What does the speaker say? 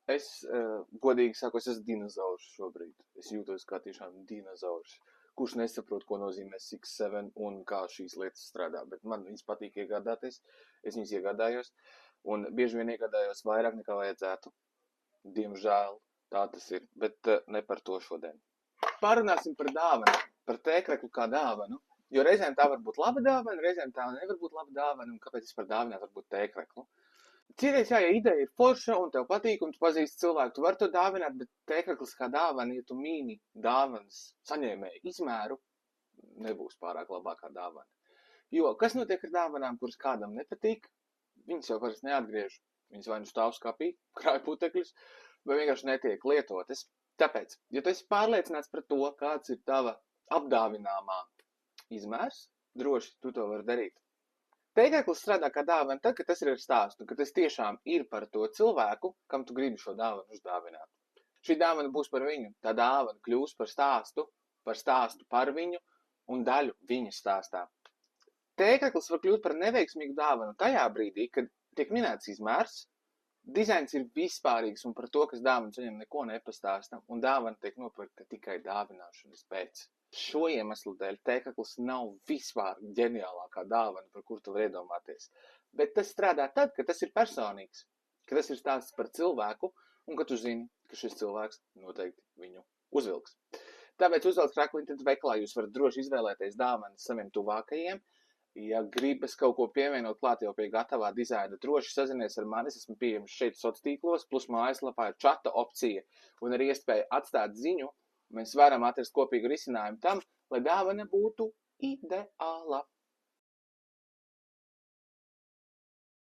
Es, godīgi saku, es esmu dinozaurs šobrīd. Es jūtos kā tiešām dinozaurs, kurš nesaprot, ko nozīmē 6-7 un kā šīs lietas strādā. Bet man viņas patīk iegādāties, es viņas iegādājos, un bieži vien iegādājos vairāk nekā vajadzētu. Diemžēl tā tas ir, bet ne par to šodien. Parunāsim par dāvanu, par tēkreklu kā dāvanu, jo reizēm tā var būt laba dāvana, reizēm tā nevar būt laba dāvana, un kāpēc es par dāvanāt var būt tēkreklu. Citreiz, jā, ja ideja ir forša un tev patīk, un tu pazīsti cilvēku, tu vari to dāvināt, bet tēkreklis kā dāvana, ja tu mīni dāvanas saņēmēju izmēru, nebūs pārāk labākā dāvana. Jo, kas notiek ar dāvanām, kuras kādam nepatīk, viņas jau parasti neatgriež. Viņas vai nu stāv skapī, krāj putekļus, vai vienkārši netiek lietotas. Tāpēc, ja tu esi pārliecināts par to, kāds ir tava apdāvināmā izmērs, droši tu to vari darīt. Tēkreklis strādā kā dāvana tad, kad tas ir ar stāstu, kad tas tiešām ir par to cilvēku, kam tu gribi šo dāvanu uzdāvināt. Šī dāvana būs par viņu, tā dāvana kļūs par stāstu par viņu un daļu viņa stāstā. Tēkreklis var kļūt par neveiksmīgu dāvanu tajā brīdī, kad tiek minēts izmērs, dizains ir vispārīgs un par to, kas dāvana saņem neko nepastāsta, un dāvana tiek nopirkta tikai dāvināšanas pēc. Šo iemeslu dēļ tēkreklis nav vispār ģeniālākā dāvana, par kur tu vari iedomāties. Bet tas strādā tad, kad tas ir personīgs, kad tas ir stāsts par cilvēku, un kad tu zini, ka šis cilvēks noteikti viņu uzvilks. Tāpēc uzvelk Krakla internetu veikalā jūs varat droši izvēlēties dāvanas saviem tuvākajiem. Ja gribas kaut ko pievienot klāt jau pie gatavā dizaina, droši sazinies ar mani, es esmu pieejams šeit sociālos tīklos, plus mājaslapā ir čata opcija un arī iespēja atstāt ziņu. Mēs varam atrast kopīgu risinājumu tam, lai dāvana būtu ideāla.